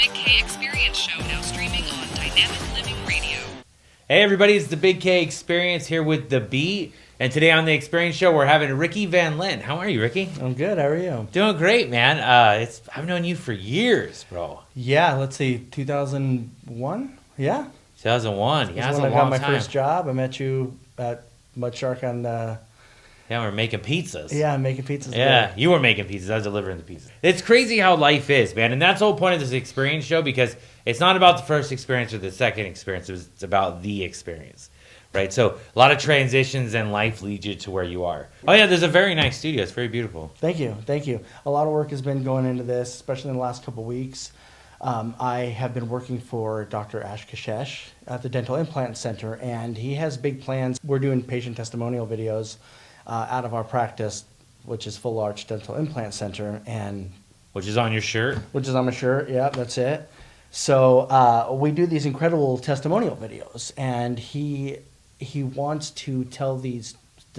Big K Experience show, now streaming on Dynamic Living Radio. Hey everybody, it's the Big K Experience here with The Beat. And today on the Experience Show, we're having Ricky Van Linn. How are you, Ricky? I'm good. How are you? Doing great, man. I've known you for years, bro. Yeah, let's see, 2001? Yeah. 2001. Yeah, that's when a I got long my time. first job. I met you at Mud Shark on Yeah, we're making pizzas. yeah, making pizzas. Yeah, there. you were making pizzas. I was delivering the pizzas. It's crazy how life is, man. And that's the whole point of this Experience Show, because it's not about the first experience or the second experience. It's about the experience, right? So a lot of transitions in life lead you to where you are. Oh, yeah, there's a very nice studio. It's very beautiful. Thank you. A lot of work has been going into this, especially in the last couple of weeks. I have been working for Dr. Kishesh at the Dental Implant Center, and he has big plans. We're doing patient testimonial videos out of our practice, which is Full Arch Dental Implant Center, and Which is on your shirt. which is on my shirt. Yeah, that's it. So we do these incredible testimonial videos, and he wants to tell the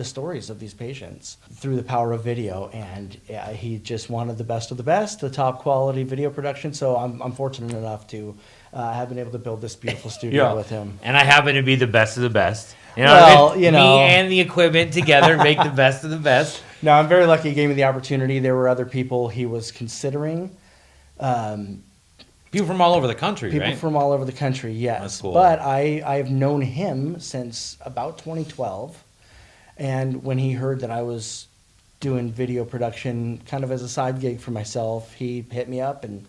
stories of these patients through the power of video, and he just wanted the best of the best, the top quality video production. So I'm fortunate enough to have been able to build this beautiful studio with him. And I happen to be the best of the best. You know Well, what I mean? you know. Me and the equipment together make the best of the best. No, I'm very lucky he gave me the opportunity. There were other people he was considering. People from all over the country, People right? from all over the country, yes. That's cool. But I've known him since about 2012. And when he heard that I was doing video production kind of as a side gig for myself, he hit me up and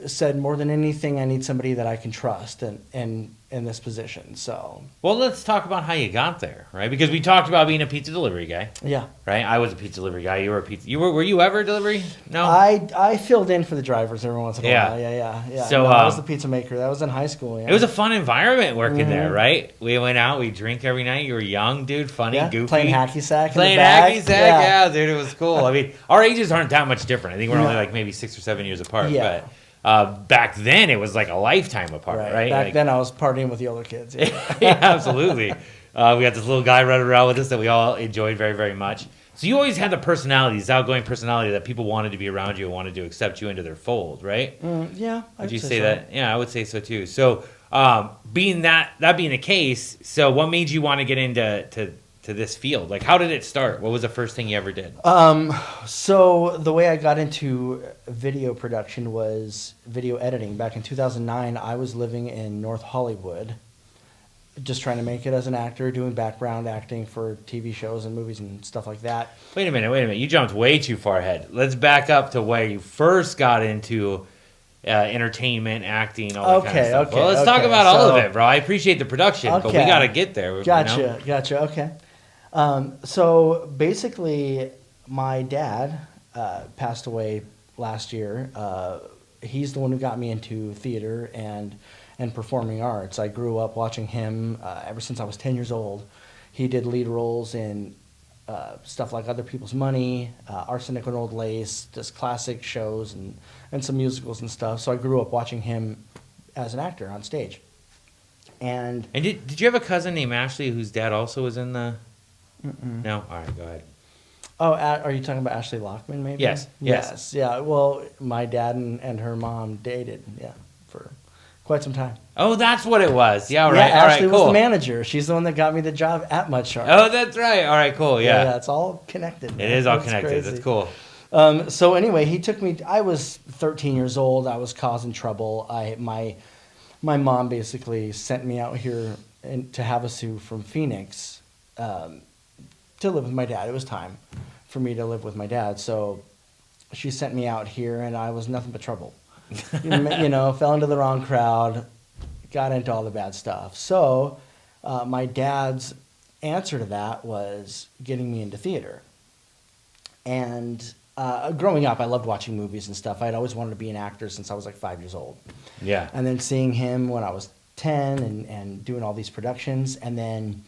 said, more than anything, I need somebody that I can trust in this position. So, Well, let's talk about how you got there, right? Because we talked about being a pizza delivery guy, yeah. right? I was a pizza delivery guy. You were a pizza. Were you ever a delivery? No. I filled in for the drivers every once in a Yeah. while. Yeah. So, No, I was the pizza maker. That was in high school. Yeah. It was a fun environment working there, Mhm. right? We went out, we drink every night. You were young, dude, funny, goofy. Playing hacky sack. Playing in the back. hacky sack, yeah, dude, it was cool. I mean, our ages aren't that much different. I think we're only like maybe 6 or 7 years apart. Yeah. But back then, it was like a lifetime apart, right? Back Like- then, I was partying with the older kids. Yeah. Yeah, absolutely. We got this little guy running around with us that we all enjoyed very, very much. So you always had the personality, this outgoing personality that people wanted to be around you and wanted to accept you into their fold, right? Yeah. Would you say that? Yeah, I would say so too. So being that being the case, so what made you want to get into this field? Like, how did it start? What was the first thing you ever did? So the way I got into video production was video editing. Back in 2009, I was living in North Hollywood, just trying to make it as an actor, doing background acting for TV shows and movies and stuff like that. Wait a minute. You jumped way too far ahead. Let's back up to where you first got into entertainment, acting, all that kind of stuff. Okay, Well, let's talk about all of so- it, bro. I appreciate the production, but we Okay. got to get there. you know? Gotcha. Okay. So basically, my dad passed away last year. He's the one who got me into theater and performing arts. I grew up watching him ever since I was 10 years old. He did lead roles in stuff like Other People's Money, Arsenic and Old Lace, just classic shows and some musicals and stuff. So I grew up watching him as an actor on stage. And did you have a cousin named Ashley whose dad also was in the... No? All right, go ahead. oh, are you talking about Ashley Lockman, maybe? Yes. Yeah. Well, my dad and her mom dated, for quite some time. Oh, that's what it was. Yeah, all right. Yeah, all Ashley right, was cool. the manager. She's the one that got me the job at Mud Shark. Oh, that's right. All right, cool. Yeah. It's all connected. It man. is all It's connected. crazy. That's cool. So anyway, he took me. I was 13 years old. I was causing trouble. My mom basically sent me out here to Havasu from Phoenix to live with my dad. It was time for me to live with my dad. So she sent me out here, and I was nothing but trouble. Fell into the wrong crowd, got into all the bad stuff. So my dad's answer to that was getting me into theater. And growing up, I loved watching movies and stuff. I'd always wanted to be an actor since I was like 5 years old. Yeah. And then seeing him when I was 10 and doing all these productions. And then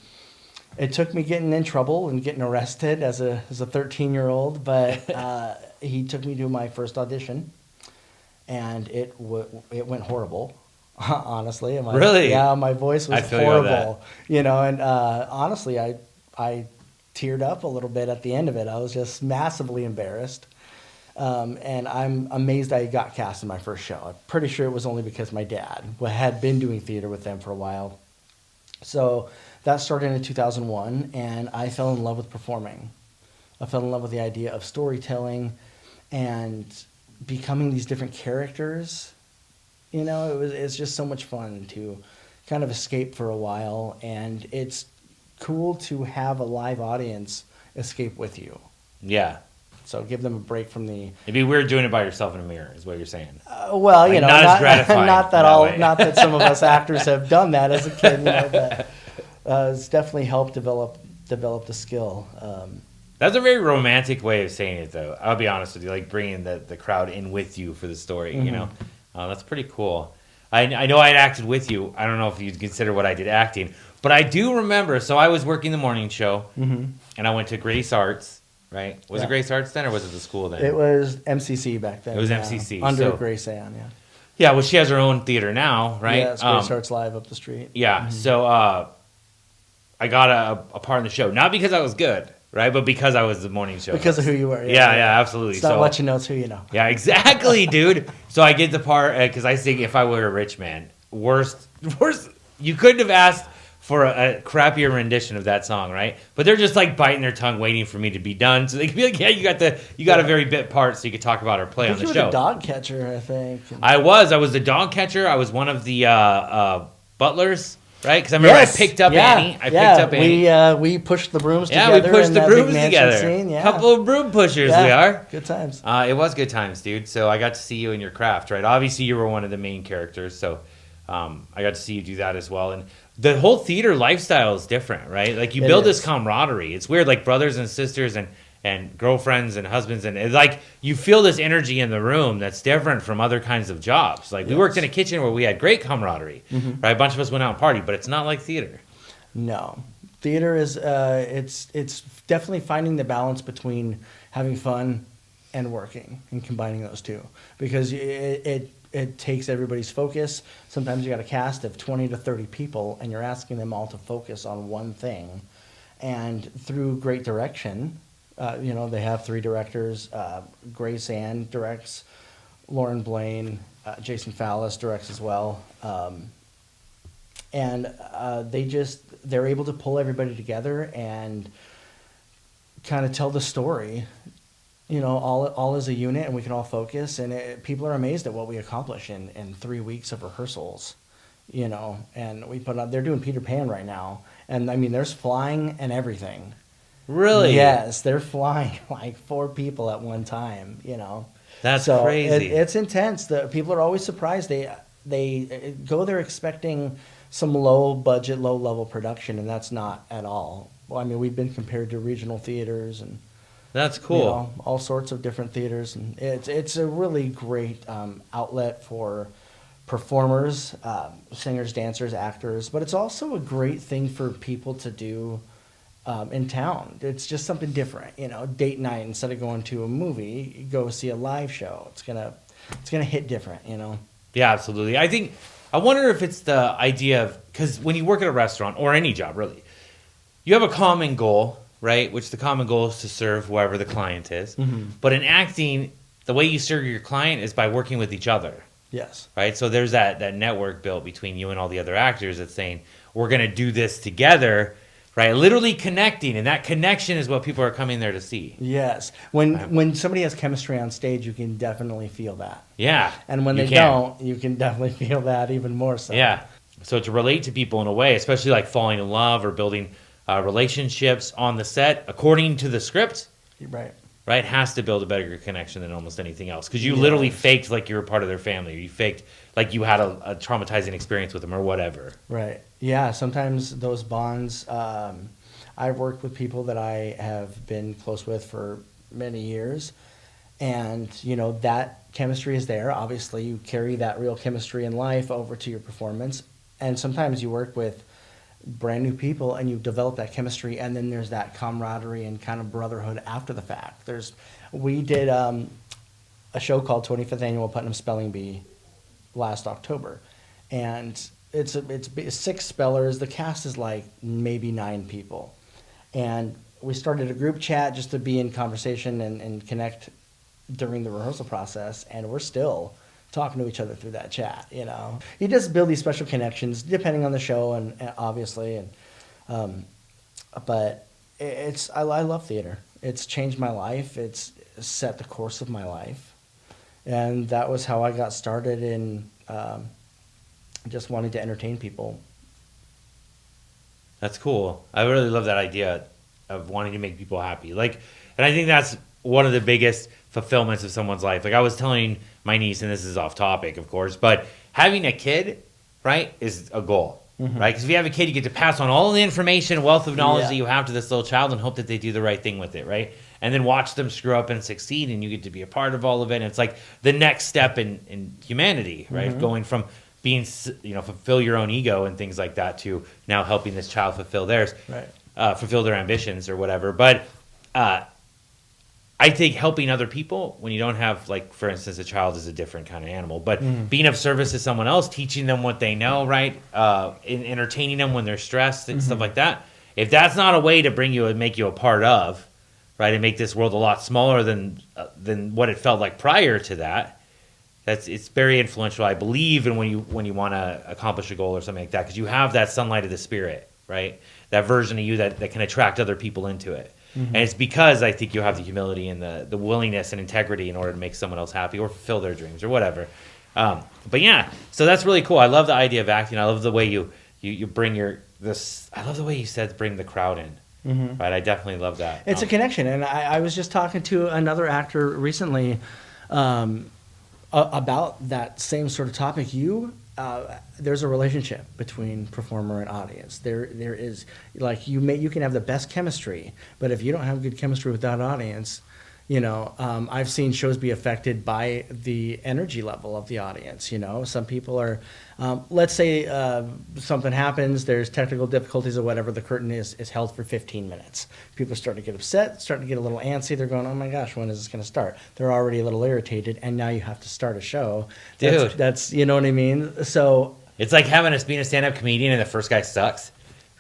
it took me getting in trouble and getting arrested as a 13-year-old. But he took me to my first audition. And it went horrible, honestly. Really? Yeah, my voice was I feel you on horrible. And honestly, I teared up a little bit at the end of it. I was just massively embarrassed. And I'm amazed I got cast in my first show. I'm pretty sure it was only because my dad had been doing theater with them for a while. So that started in 2001, and I fell in love with performing. I fell in love with the idea of storytelling and becoming these different characters. You know, it's just so much fun to kind of escape for a while, and it's cool to have a live audience escape with you. Yeah. So give them a break from the. It'd be weird doing it by yourself in a mirror, is what you're saying. Well, you know, not as gratifying not that that way. not that some of us actors have done that as a kid. You know, but it's definitely helped develop the skill. That's a very romantic way of saying it, though. I'll be honest with you, like bringing the crowd in with you for the story. You know, that's pretty cool. I know I'd acted with you. I don't know if you'd consider what I did acting, but I do remember. So I was working the morning show, and I went to Grace Arts. Right? Was it Grace Arts then, or was it the school then? It was MCC back then. It was MCC. Under so, Grace Ann, yeah. Yeah, well, she has her own theater now, right? Yeah, it's Grace Arts Live up the street. Yeah, so I got a part in the show. Not because I was good, right? But because I was the morning show. Because of who you were. Yeah, absolutely. It's not what you know, it's who you know. Yeah, exactly, dude. So I get the part, because I sing If I Were a Rich Man. Worst. You couldn't have asked for a crappier rendition of that song, right? But they're just like biting their tongue, waiting for me to be done, so they can be like, "Yeah, you got a very bit part, so you could talk about or play on the show." You were the dog catcher, I think. I was the dog catcher. I was one of the butlers, right? Because I remember I picked up Annie. I picked up Annie. We pushed the brooms together. Yeah, we pushed the brooms together. Scene, yeah. Couple of broom pushers, we are. Good times. It was good times, dude. So I got to see you in your craft, right? Obviously, you were one of the main characters, so I got to see you do that as well. And the whole theater lifestyle is different, right? Like you build this camaraderie. It's weird, like brothers and sisters and girlfriends and husbands, and it's like you feel this energy in the room that's different from other kinds of jobs. Like we worked in a kitchen where we had great camaraderie, right? A bunch of us went out and partied, but it's not like theater. No, theater is it's definitely finding the balance between having fun and working and combining those two, because it takes everybody's focus. Sometimes you got a cast of 20 to 30 people, and you're asking them all to focus on one thing. And through great direction, they have 3 directors. Grace Ann directs, Lauren Blaine, Jason Fallis directs as well. And they're able to pull everybody together and kind of tell the story, all as a unit, and we can all focus, and people are amazed at what we accomplish in 3 weeks of rehearsals, and we put on, they're doing Peter Pan right now, and I mean, there's flying and everything. Really? Yes, they're flying like 4 people at one time, That's so crazy. It's intense. The people are always surprised. They go there expecting some low budget, low level production, and that's not at all. Well, I mean, we've been compared to regional theaters and that's cool. All sorts of different theaters, and it's a really great outlet for performers, singers, dancers, actors. But it's also a great thing for people to do in town. It's just something different, Date night, instead of going to a movie, you go see a live show. It's gonna hit different, Yeah, absolutely. I wonder if it's the idea of, because when you work at a restaurant or any job really, you have a common goal. Right, which the common goal is to serve whoever the client is. But in acting, the way you serve your client is by working with each other. Yes. Right, so there's that network built between you and all the other actors that's saying, we're going to do this together, right? Literally connecting, and that connection is what people are coming there to see. Yes. When somebody has chemistry on stage, you can definitely feel that. Yeah. And when they don't, you can definitely feel that even more so. Yeah. So to relate to people in a way, especially like falling in love or building relationships on the set according to the script, right, has to build a better connection than almost anything else, because you literally faked like you were part of their family, or you faked like you had a traumatizing experience with them or whatever. Right. Yeah, sometimes those bonds, I've worked with people that I have been close with for many years, and that chemistry is there. Obviously you carry that real chemistry in life over to your performance, and sometimes you work with brand new people and you develop that chemistry, and then there's that camaraderie and kind of brotherhood after the fact. We did a show called 25th Annual Putnam Spelling Bee last October, and it's 6 spellers. The cast is like maybe 9 people, and we started a group chat just to be in conversation and connect during the rehearsal process, and we're still talking to each other through that chat. You just build these special connections depending on the show, and obviously, but I love theater. It's changed my life. It's set the course of my life, and that was how I got started in just wanting to entertain people. That's cool. I really love that idea of wanting to make people happy. And I think that's one of the biggest fulfillments of someone's life. I was telling my niece, and this is off topic, of course, but having a kid, right, is a goal, right? Because if you have a kid, you get to pass on all the information, wealth of knowledge that you have to this little child and hope that they do the right thing with it, right? And then watch them screw up and succeed, and you get to be a part of all of it. And it's like the next step in humanity, right? Going from being, fulfill your own ego and things like that to now helping this child fulfill theirs, right? Fulfill their ambitions or whatever. But I think helping other people when you don't have, for instance, a child is a different kind of animal, but being of service to someone else, teaching them what they know, right? Entertaining them when they're stressed and stuff like that. If that's not a way to bring you and make you a part of, right, and make this world a lot smaller than what it felt like prior to that, it's very influential, I believe, in when you want to accomplish a goal or something like that, because you have that sunlight of the spirit, right? That version of you that can attract other people into it. And it's because I think you have the humility and the willingness and integrity in order to make someone else happy or fulfill their dreams or whatever. But yeah, so that's really cool. I love the idea of acting. I love the way you bring I love the way you said bring the crowd in. Right, I definitely love that. It's a connection, and I was just talking to another actor recently about that same sort of topic. There's a relationship between performer and audience. There is, you can have the best chemistry, but if you don't have good chemistry with that audience, I've seen shows be affected by the energy level of the audience. Some people are, let's say something happens, there's technical difficulties or whatever, the curtain is held for 15 minutes. People are starting to get upset, starting to get a little antsy. They're going, oh my gosh, when is this going to start? They're already a little irritated, and now you have to start a show. Dude. That's you know what I mean? So it's like being a stand-up comedian and the first guy sucks.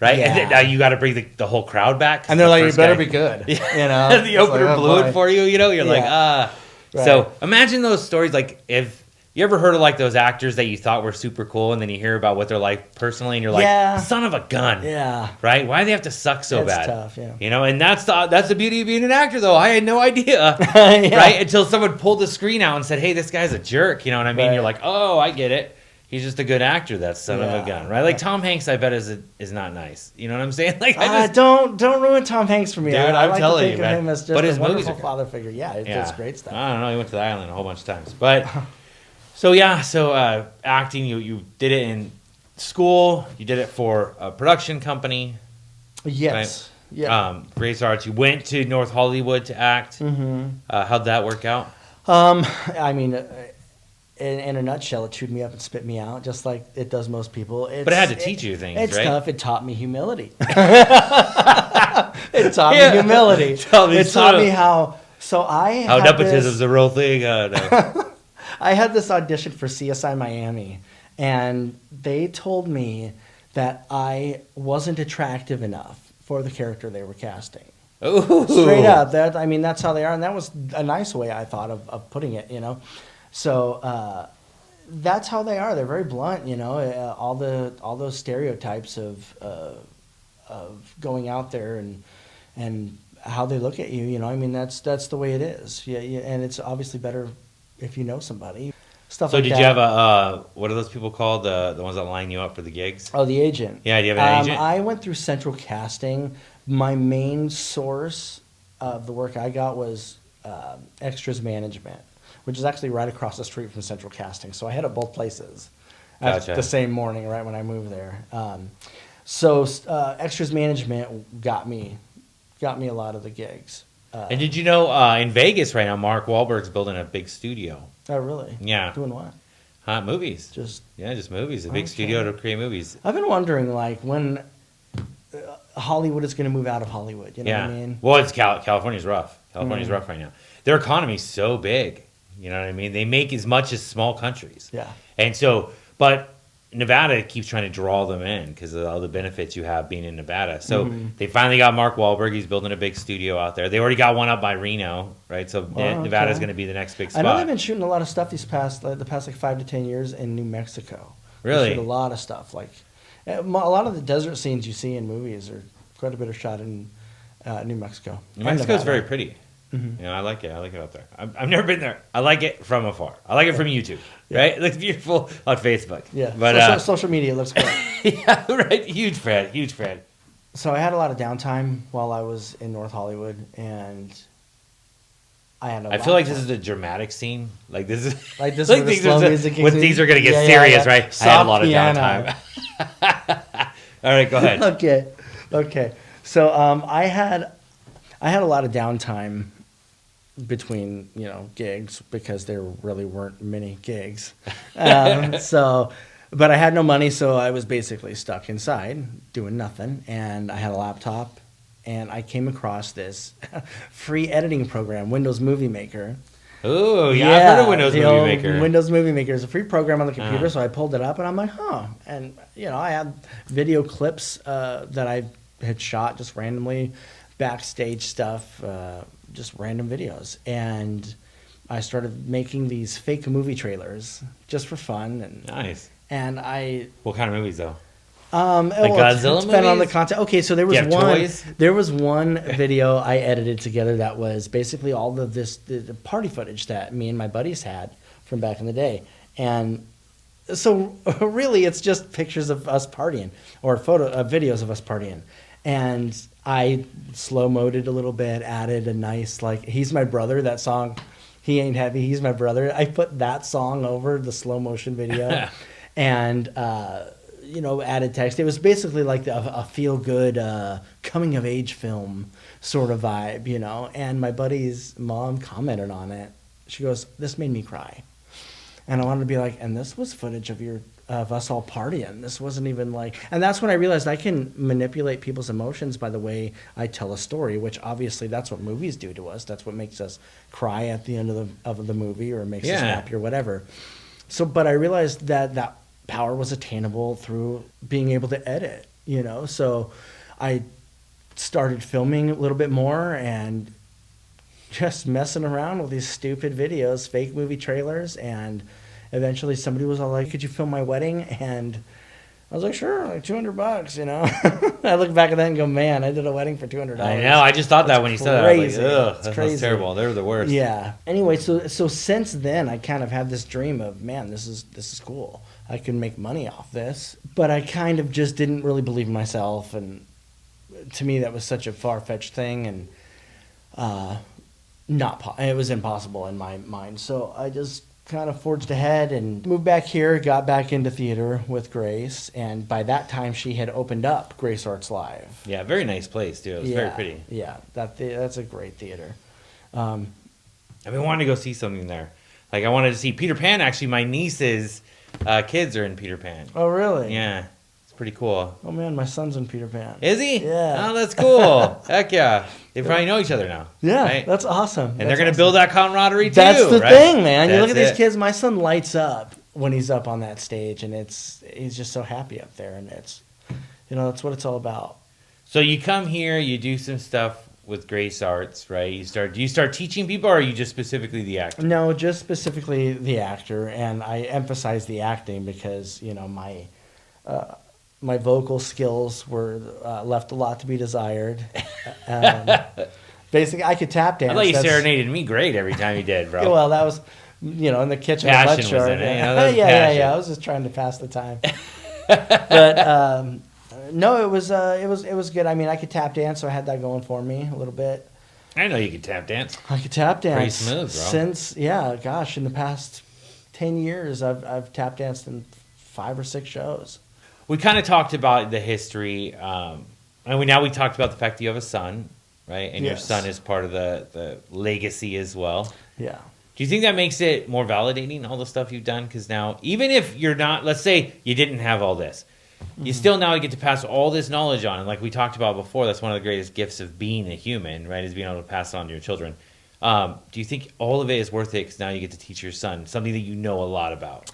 Right? Yeah. And then now you got to bring the whole crowd back. And they're like, you better guy, be good. The opener blew it for you, You're like, Right. So imagine those stories, if you ever heard of those actors that you thought were super cool and then you hear about what they're like personally and you're like, son of a gun. Yeah. Right? Why do they have to suck so bad? It's tough, yeah. And that's the beauty of being an actor, though. I had no idea. Right? Until someone pulled the screen out and said, hey, this guy's a jerk. You know what I mean? Right. You're like, oh, I get it. He's just a good actor, that son of a gun, right? Tom Hanks, I bet is not nice. You know what I'm saying? Don't ruin Tom Hanks for me. Dude, I I'm like telling to think you, of man. him as But just his a movies wonderful are father figure. Yeah, it's great stuff. I don't know. He went to the island a whole bunch of times, but so acting, you did it in school. You did it for a production company. Yes. Right? Yeah. Grace Arts. You went to North Hollywood to act. How'd that work out? I mean, in a nutshell, it chewed me up and spit me out, just like it does most people. But it had to teach you things, it's right? tough. It taught me humility. It taught me humility. It taught me how. So how nepotism's a real thing. No. I had this audition for CSI Miami, and they told me that I wasn't attractive enough for the character they were casting. Ooh. Straight up. That's how they are, and that was a nice way I thought of putting it. So that's how they are. They're very blunt. All those stereotypes of going out there and how they look at you. That's the way it is. Yeah, and it's obviously better if you know somebody. Stuff so like did that. you have a what are those people called? The ones that line you up for the gigs? Oh, the agent. Yeah, do you have an agent? I went through Central Casting. My main source of the work I got was Extras Management, which is actually right across the street from Central Casting. So I had it both places at the same morning, right when I moved there. So Extras Management got me a lot of the gigs. And did you know in Vegas right now, Mark Wahlberg's building a big studio? Oh, really? Yeah. Doing what? Movies. Just movies. A big studio to create movies. I've been wondering, when Hollywood is going to move out of Hollywood. You know what I mean? Well, it's California's rough. California's rough right now. Their economy's so big. You know what I mean? They make as much as small countries. Yeah. And so, but Nevada keeps trying to draw them in because of all the benefits you have being in Nevada. So they finally got Mark Wahlberg. He's building a big studio out there. They already got one up by Reno, right? So Nevada's going to be the next big spot. I know they've been shooting a lot of stuff the past 5 to 10 years in New Mexico. Really? They shoot a lot of stuff. Like a lot of the desert scenes you see in movies are quite a bit of shot in New Mexico. New Mexico's very pretty. You know, I like it. I like it out there. I've never been there. I like it from afar. I like it from YouTube, right? It looks beautiful on Facebook. Yeah, but social media looks great. yeah, right. Huge fan. So I had a lot of downtime while I was in North Hollywood, and I had I feel like this is a dramatic scene. Like this is like this like is the slow music. when things are going to get serious, right? Soft I had a lot of piano. downtime. All right, go ahead. Okay. So I had a lot of downtime between gigs because there really weren't many gigs. But I had no money, so I was basically stuck inside doing nothing. And I had a laptop, and I came across this free editing program, Windows Movie Maker. Oh, yeah, I've heard of Windows the Movie old Maker. Windows Movie Maker is a free program on the computer, so I pulled it up, and I'm like, huh. And, I had video clips that I had shot just randomly, backstage stuff, just random videos. And I started making these fake movie trailers just for fun. And nice. And what kind of movies, though? Godzilla movies? Depending on the content. Okay, so there was toys? There was one video I edited together that was basically all of the party footage that me and my buddies had from back in the day, and so really it's just pictures of us partying or videos of us partying, and I slow-moed it a little bit, added a nice "He's My Brother," that song. He Ain't Heavy, He's My Brother. I put that song over the slow motion video. And added text. It was basically like a feel good coming of age film sort of vibe, And my buddy's mom commented on it. She goes, "This made me cry," and I wanted to be like, "And this was footage of us all partying. This wasn't even like." And that's when I realized I can manipulate people's emotions by the way I tell a story, which obviously that's what movies do to us. That's what makes us cry at the end of the movie or makes us happy or whatever. So, but I realized that power was attainable through being able to edit, So I started filming a little bit more and just messing around with these stupid videos, fake movie trailers, and eventually somebody was all like, "Could you film my wedding?" And I was like, "Sure, like $200, I look back at that and go, "Man, I did a wedding for $200." I know. I just thought that when you said that. I was like, ugh, It's that crazy. sounds terrible. They're the worst. Yeah. Anyway, so since then, I kind of had this dream of, man, this is cool. I can make money off this. But I kind of just didn't really believe in myself, and to me, that was such a far-fetched thing, and it was impossible in my mind. So I just kind of forged ahead and moved back here, got back into theater with Grace, and by that time she had opened up Grace Arts Live. Yeah, very nice place too. It was very pretty. Yeah, that's a great theater. I've been wanting to go see something there. Like I wanted to see Peter Pan. Actually, my niece's kids are in Peter Pan. Oh, really? Yeah, it's pretty cool. Oh man, my son's in Peter Pan. Is he? Yeah. Oh, that's cool. Heck yeah. They probably know each other now. Yeah, right? that's awesome. And they're going to build that camaraderie too. That's the right? thing, man. You look at That's these kids. My son lights up when he's up on that stage, and he's just so happy up there, and that's what it's all about. So you come here, you do some stuff with Grace Arts, right? Do you start teaching people, or are you just specifically the actor? No, just specifically the actor, and I emphasize the acting because my vocal skills were left a lot to be desired. Basically, I could tap dance. I thought you serenaded me great every time you did, bro. Well, that was, in the kitchen. Passion was in it. Yeah. I was just trying to pass the time. But no, it was good. I mean, I could tap dance, so I had that going for me a little bit. I know you could tap dance. I could tap dance. Pretty smooth, bro. In the past 10 years, I've tap danced in 5 or 6 shows. We kind of talked about the history, and we talked about the fact that you have a son, right? And your son is part of the legacy as well. Yeah. Do you think that makes it more validating, all the stuff you've done? Because now, even if you're not, let's say you didn't have all this, you still now get to pass all this knowledge on. And like we talked about before, that's one of the greatest gifts of being a human, right? Is being able to pass it on to your children. Do you think all of it is worth it because now you get to teach your son something that you know a lot about?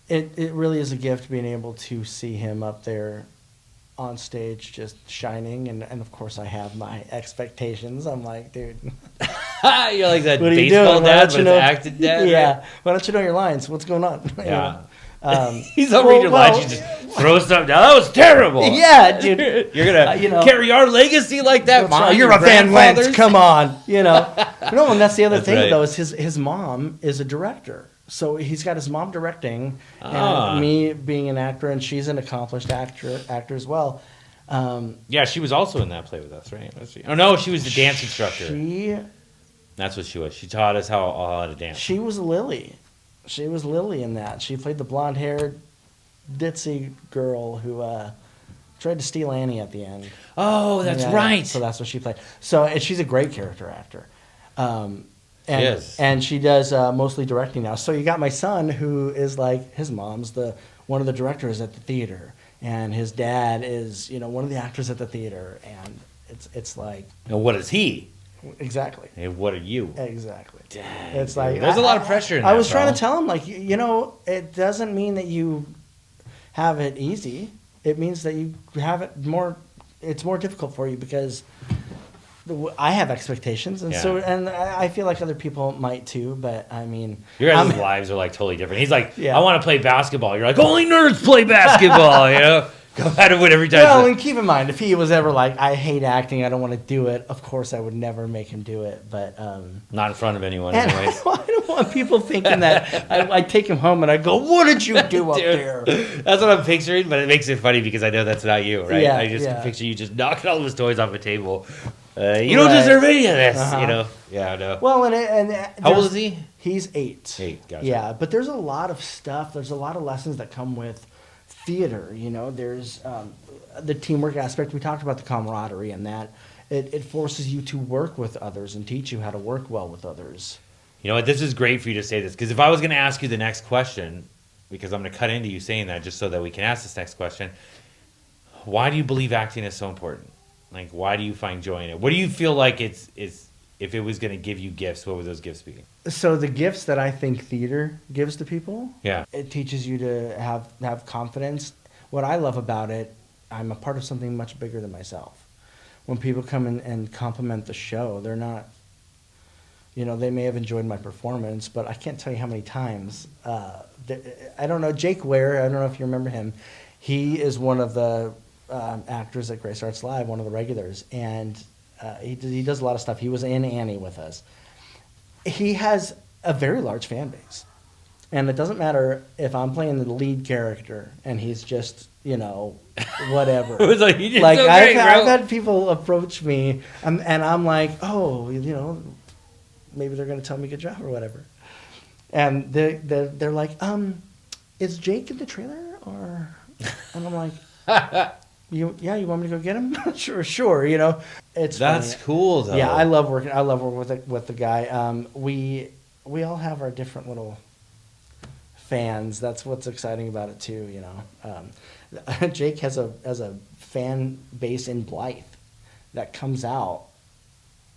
it really is a gift being able to see him up there on stage just shining, and of course I have my expectations. I'm like, dude, You're like that what are you baseball doing? Why dad, don't but you know? it's acted dad. Yeah, Right? why don't you know your lines? What's going on? You Yeah. know? He's not reading your lines. You just throw stuff down. That was terrible. Yeah, dude. You're gonna You know, carry our legacy like that. That's right. Mine, You're your a Van Lint. grandfather's? Come on, you know. No, and that's the other That's thing right. though is his mom is a director, so he's got his mom directing, Ah. and me being an actor, and she's an accomplished actor as well. Yeah, she was also in that play with us, right? Was she? Oh no, she was the dance instructor. She That's what she was. She taught us how to dance. she was Lily. She was Lily in that. She played the blonde-haired, ditzy girl who tried to steal Annie at the end. Oh, that's Yeah, right. So that's what she played. So and she's a great character actor. And, is. and she does mostly directing now. So you got my son, who is like his mom's one of the directors at the theater, and his dad is one of the actors at the theater, and it's like And what is he? exactly. And what are you? Exactly. Dang, It's like there's a lot of pressure in I that, was trying bro. to tell him, like, it doesn't mean that you have it easy. It means that you have it more. It's more difficult for you because I have expectations, and I feel like other people might too. But I mean, Your guys' I'm- lives are like totally different. He's like, Yeah. I want to play basketball. You're like, only nerds play basketball. Go at it with every time. Well, and keep in mind, if he was ever like, I hate acting, I don't want to do it, of course I would never make him do it. But Not in front of anyone, and anyways. I don't want people thinking that I take him home and I go, what did you do up Dude, there? That's what I'm picturing, but it makes it funny because I know that's not you, right? Yeah, I just yeah. can picture you just knocking all of his toys off a table. You don't Right. deserve any of this, Uh-huh. Yeah, I know. Well, How old is he? He's 8. 8, gotcha. Yeah, but there's a lot of stuff. There's a lot of lessons that come with theater. There's the teamwork aspect. We talked about the camaraderie, and that it forces you to work with others and teach you how to work well with others. You know what? This is great for you to say this because if I was going to ask you the next question, because I'm going to cut into you saying that just so that we can ask this next question, why do you believe acting is so important? Like, why do you find joy in it? What do you feel like it's if it was going to give you gifts, what would those gifts be? So the gifts that I think theater gives to people, Yeah. it teaches you to have confidence. What I love about it, I'm a part of something much bigger than myself. When people come in and compliment the show, they're not, they may have enjoyed my performance, but I can't tell you how many times. I don't know, Jake Ware, I don't know if you remember him. He is one of the actors at Grace Arts Live, one of the regulars, and he does a lot of stuff. He was in Annie with us. He has a very large fan base. And it doesn't matter if I'm playing the lead character and he's just, whatever. It was like, you did Like, so great, bro. I've had people approach me and I'm like, oh, maybe they're going to tell me good job or whatever. And they're like, is Jake in the trailer? And I'm like, you want me to go get him? Sure. It's That's funny. cool, though. Yeah, I love working with the guy. We all have our different little fans. That's what's exciting about it too. Jake has a fan base in Blythe that comes out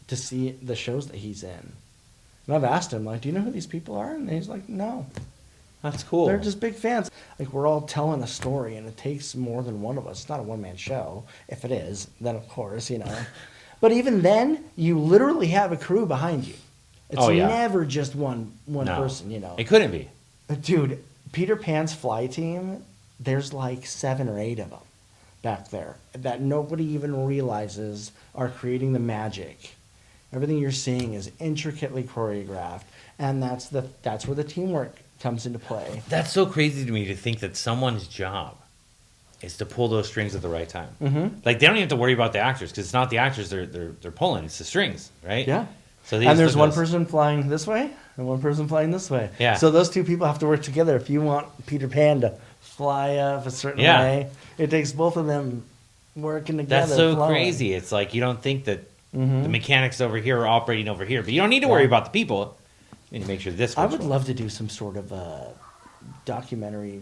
to see the shows that he's in. And I've asked him, like, do you know who these people are? And he's like, no. That's cool. They're just big fans. Like, we're all telling a story, and it takes more than one of us. It's not a one-man show. If it is, then of course, But even then, you literally have a crew behind you. It's never just one person, It couldn't be. Dude, Peter Pan's fly team, there's like 7 or 8 of them back there that nobody even realizes are creating the magic. Everything you're seeing is intricately choreographed, and that's where the teamwork comes into play. That's so crazy to me to think that someone's job is to pull those strings at the right time. Mm-hmm. Like, they don't even have to worry about the actors because it's not the actors they're pulling; it's the strings, right? Yeah. So And there's one person flying this way and one person flying this way. Yeah. So those two people have to work together. If you want Peter Pan to fly up a certain way, it takes both of them working together. That's so flowing. crazy. It's like you don't think that Mhm. the mechanics over here are operating over here, but you don't need to worry about the people. You need to make sure this. I works would well. love to do some sort of documentary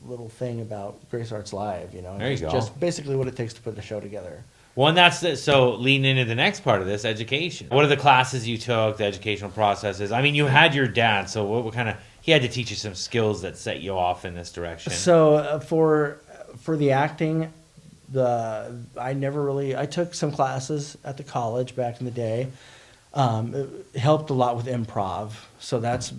little thing about Grace Arts Live. There you go. Just basically what it takes to put the show together. Well, and so leading into the next part of this, education. What are the classes you took, the educational processes? I mean, you had your dad, so what kind of he had to teach you some skills that set you off in this direction. So for the acting, I took some classes at the college back in the day. It helped a lot with improv. So that's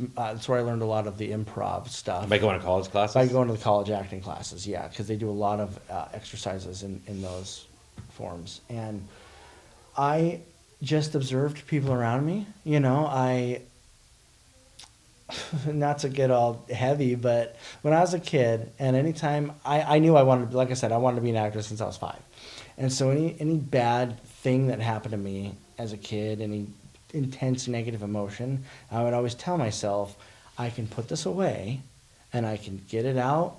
where I learned a lot of the improv stuff. By going to college classes? By going to the college acting classes, yeah, because they do a lot of exercises in those forms. And I just observed people around me. You know, not to get all heavy, but when I was a kid, and anytime I knew I wanted to, like I said, I wanted to be an actor since I was 5. And so any bad thing that happened to me as a kid, any intense negative emotion, I would always tell myself, I can put this away and I can get it out.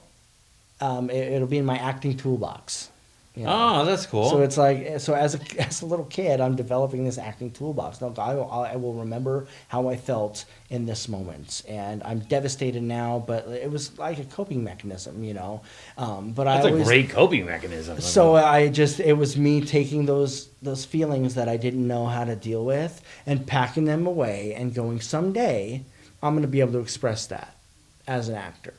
It'll be in my acting toolbox. You know? Oh, that's cool. So it's like, so as a little kid, I'm developing this acting toolbox. Now, I will remember how I felt in this moment, and I'm devastated now, but it was like a coping mechanism, you know. But that's a great coping mechanism. So it was me taking those feelings that I didn't know how to deal with and packing them away and going, someday I'm going to be able to express that as an actor.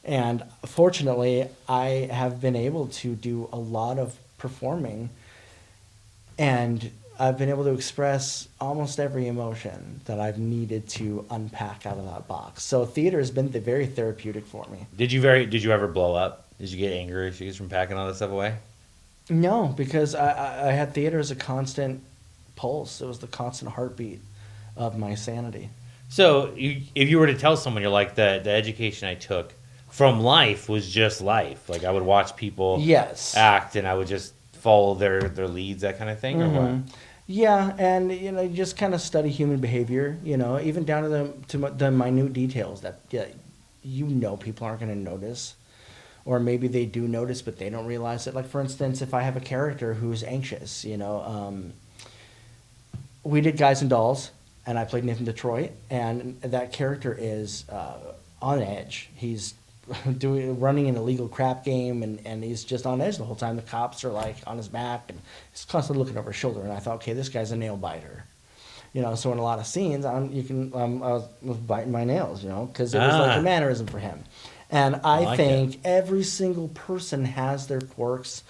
And fortunately, I have been able to do a lot of performing, and I've been able to express almost every emotion that I've needed to unpack out of that box. So theater has been very therapeutic for me. Did you ever blow up? Did you get anger issues from packing all that stuff away? No, because I had theater as a constant pulse. It was the constant heartbeat of my sanity. So if you were to tell someone, you're like, the education I took from life was just life. Like, I would watch people act, and I would just follow their leads, that kind of thing, or what? Yeah, and you know, you just kind of study human behavior. You know, even down to the minute details that you know people aren't going to notice, or maybe they do notice but they don't realize it. Like, for instance, if I have a character who's anxious, you know, we did Guys and Dolls, and I played Nathan Detroit, and that character is on edge. He's running an illegal crap game, and he's just on edge the whole time. The cops are like on his back, and he's constantly looking over his shoulder. And I thought, okay, this guy's a nail biter, you know. So in a lot of scenes, I was biting my nails, you know, because it was like a mannerism for him. And I think every single person has their quirks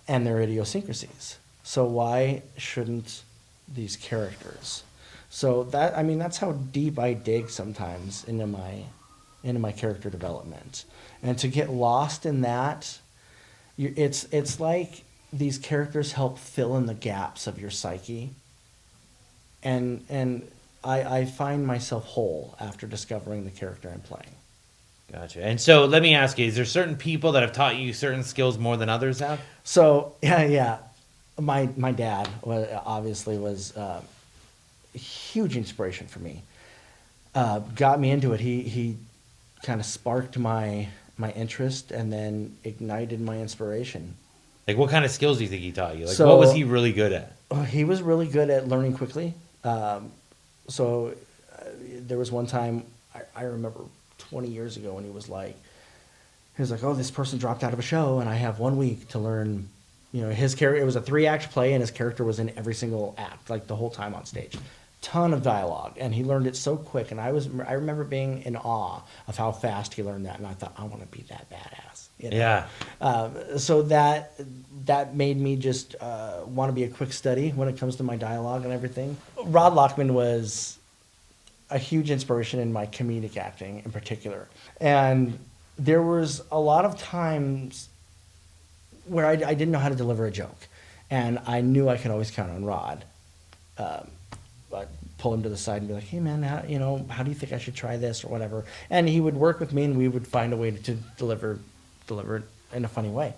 and their idiosyncrasies. So why shouldn't these characters? So that's how deep I dig sometimes into my character development. And to get lost in that, it's like these characters help fill in the gaps of your psyche. And I find myself whole after discovering the character I'm playing. Gotcha. And so let me ask you, is there certain people that have taught you certain skills more than others have? So, yeah. My dad was a huge inspiration for me. Got me into it. He kind of sparked my interest and then ignited my inspiration. Like, what kind of skills do you think he taught you? Like, what was he really good at? He was really good at learning quickly. There was one time I remember 20 years ago when he was like, oh, this person dropped out of a show and I have 1 week to learn, you know, his character. It was a 3-act play and his character was in every single act, like the whole time on stage. Ton of dialogue, and he learned it so quick, and I remember being in awe of how fast he learned that, and I thought, I want to be that badass. You know? Yeah. So that made me just want to be a quick study when it comes to my dialogue and everything. Rod Lockman was a huge inspiration in my comedic acting in particular, and there was a lot of times where I didn't know how to deliver a joke, and I knew I could always count on Rod. I'd pull him to the side and be like, hey man, how do you think I should try this or whatever? And he would work with me and we would find a way to deliver it in a funny way.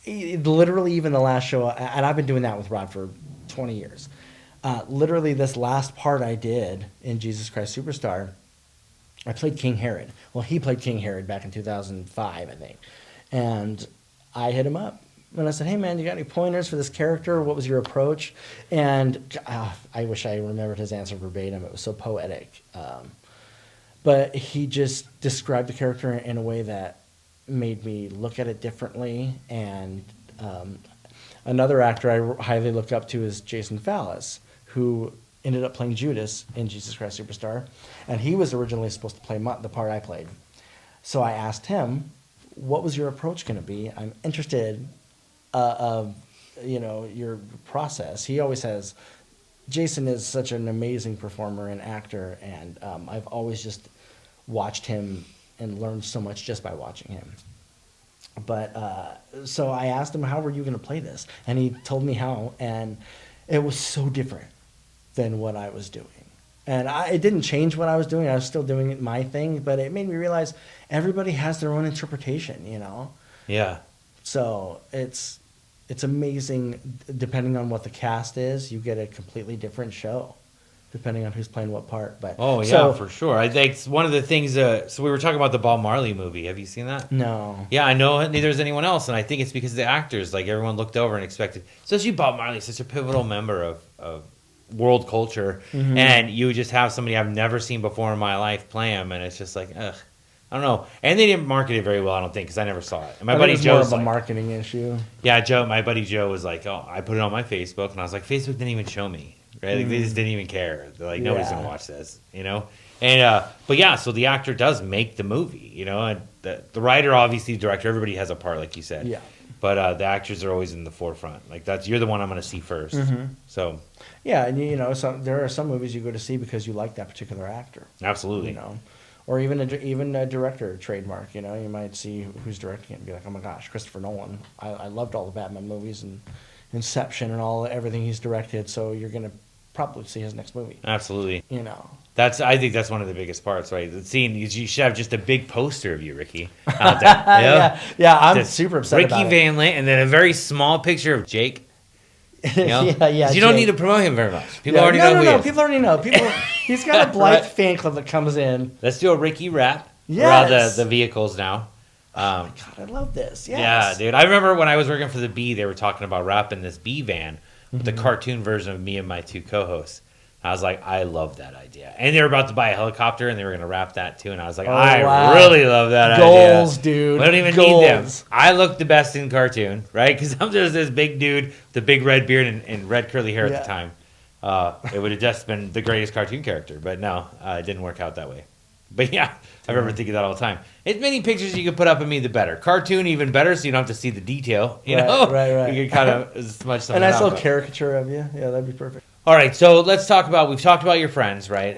Literally even the last show, and I've been doing that with Rod for 20 years. Literally this last part I did in Jesus Christ Superstar, I played King Herod. Well, he played King Herod back in 2005, I think. And I hit him up. And I said, hey, man, you got any pointers for this character? What was your approach? And I wish I remembered his answer verbatim. It was so poetic. But he just described the character in a way that made me look at it differently. And another actor I highly look up to is Jason Fallis, who ended up playing Judas in Jesus Christ Superstar, and he was originally supposed to play the part I played. So I asked him, "What was your approach going to be? I'm interested of your process." He always says, "Jason is such an amazing performer and actor, and I've always just watched him and learned so much just by watching him." But so I asked him, "How were you going to play this?" And he told me how, and it was so different than what I was doing. And it didn't change what I was doing. I was still doing my thing, but it made me realize everybody has their own interpretation, Yeah. So it's amazing. Depending on what the cast is, you get a completely different show, depending on who's playing what part. But For sure. I think it's one of the things. So we were talking about the Bob Marley movie. Have you seen that? No. Yeah, I know. Neither has anyone else, and I think it's because the actors, like everyone, looked over and expected, especially Bob Marley, such a pivotal member of world culture, and you just have somebody I've never seen before in my life play him, and it's just like, ugh, I don't know. And they didn't market it very well, I don't think, because I never saw it. And my buddy Joe was more of a marketing issue. Yeah, my buddy Joe was like, oh, I put it on my Facebook, and I was like, Facebook didn't even show me, right? Like, they just didn't even care. They're like, nobody's gonna watch this, And but yeah, so the actor does make the movie, and the writer, obviously, the director, everybody has a part, like you said. Yeah. But the actors are always in the forefront. Like you're the one I'm going to see first. So yeah, and so there are some movies you go to see because you like that particular actor. Absolutely. Or even a director trademark. You might see who's directing it and be like, oh my gosh, Christopher Nolan. I loved all the Batman movies and Inception and everything he's directed. So you're going to probably see his next movie. Absolutely. I think that's one of the biggest parts, right? The scene, you should have just a big poster of you, Ricky, out there. Yeah, I'm super upset Ricky about Van Linn, and then a very small picture of Jake. Yeah. You don't need to promote him very much. People already know who he is. People already know. He's got a Blythe fan club that comes in. Let's do a Ricky rap Yes. around the vehicles now. Oh my God, I love this. Yes. Yeah, dude. I remember when I was working for the Bee, they were talking about wrapping this Bee van with the cartoon version of me and my two co-hosts. I was like, I love that idea. And they were about to buy a helicopter, and they were going to wrap that, too. And I was like, I really love that idea. Goals, dude. We don't even need them. I look the best in cartoon, right? Because I'm just this big dude, the big red beard and red curly hair at the time. It would have just been the greatest cartoon character. But no, it didn't work out that way. But yeah, I remember thinking that all the time. As many pictures you can put up of me, the better. Cartoon, even better, so you don't have to see the detail. Right. You can kind of as much a nice little caricature of you. Yeah, that'd be perfect. All right, so let's talk about, we've talked about your friends, right?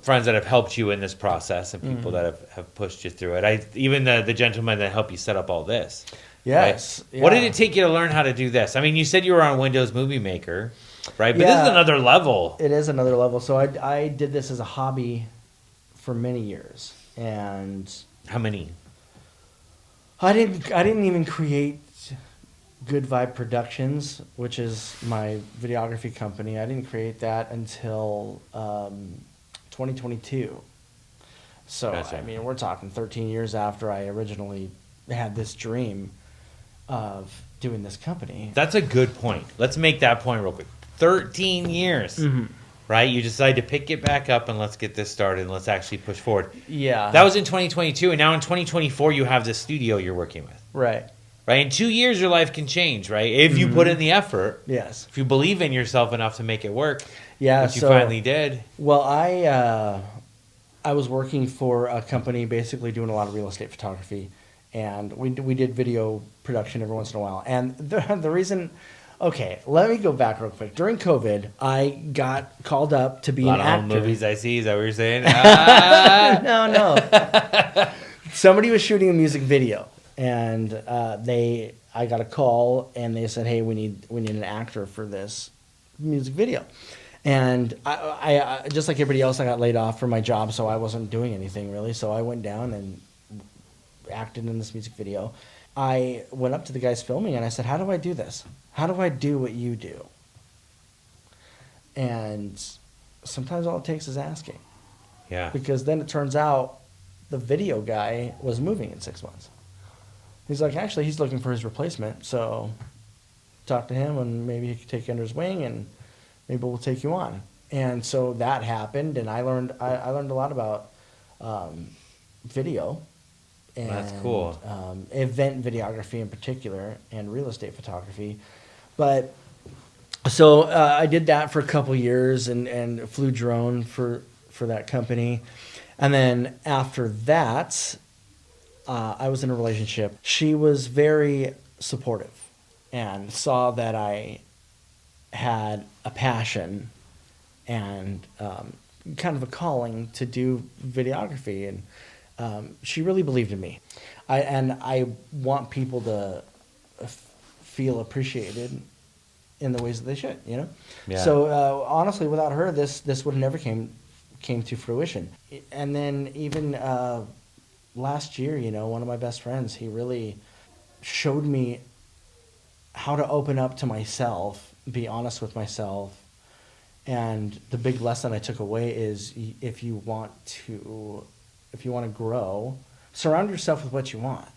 Friends that have helped you in this process and people that have pushed you through it. Even the gentleman that helped you set up all this. Yes. Right? Yeah. What did it take you to learn how to do this? I mean, you said you were on Windows Movie Maker, right? But this is another level. It is another level. So I did this as a hobby for many years. And how many? I didn't even create Good Vibe Productions, which is my videography company. I didn't create that until 2022. So, Gotcha. I mean, we're talking 13 years after I originally had this dream of doing this company. That's a good point. Let's make that point real quick. 13 years, right? You decided to pick it back up and let's get this started and let's actually push forward. Yeah. That was in 2022, and now in 2024 you have this studio you're working with. Right. Right? In 2 years, your life can change, right? If you put in the effort. Yes. If you believe in yourself enough to make it work. Yeah. Which you finally did. Well, I was working for a company basically doing a lot of real estate photography. And we did video production every once in a while. And the reason... Okay, let me go back real quick. During COVID, I got called up to be an actor. A lot of home movies I see, is that what you're saying? No. Somebody was shooting a music video. And I got a call, and they said, "Hey, we need an actor for this music video." And I just like everybody else, I got laid off from my job, so I wasn't doing anything really. So I went down and acted in this music video. I went up to the guys filming, and I said, "How do I do this? How do I do what you do?" And sometimes all it takes is asking. Yeah. Because then it turns out the video guy was moving in 6 months. He's like, actually, he's looking for his replacement, so talk to him, and maybe he could take you under his wing, and maybe we'll take you on. And so that happened, and I learned a lot about video. And, that's cool. Event videography in particular, and real estate photography. But So I did that for a couple years and flew drone for that company. And then after that, I was in a relationship. She was very supportive and saw that I had a passion and kind of a calling to do videography. And she really believed in me. I want people to feel appreciated in the ways that they should, you know? Yeah. So honestly, without her, this would have never came to fruition. And then even last year, you know, one of my best friends, he really showed me how to open up to myself, be honest with myself. And the big lesson I took away is if you want to grow, surround yourself with what you want.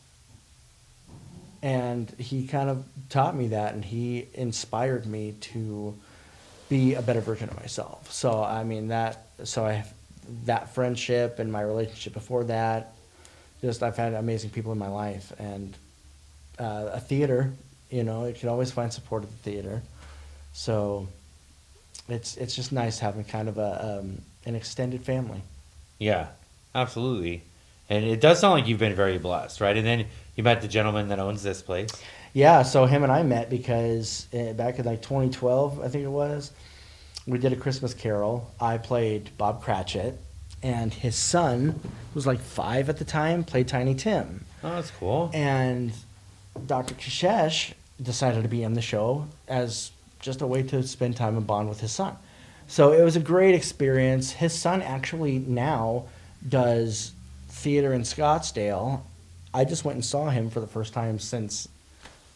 And he kind of taught me that, and he inspired me to be a better version of myself. So I mean I have that friendship and my relationship before that. Just I've had amazing people in my life, and a theater. You know, you can always find support at the theater. So it's just nice having kind of an extended family. Yeah, absolutely. And it does sound like you've been very blessed, right? And then you met the gentleman that owns this place. Yeah, so him and I met because back in like 2012, I think it was, we did a Christmas Carol. I played Bob Cratchit, and his son, who was like 5 at the time, played Tiny Tim. Oh, that's cool. And Dr. Kishesh decided to be in the show as just a way to spend time and bond with his son. So it was a great experience. His son actually now does theater in Scottsdale. I just went and saw him for the first time since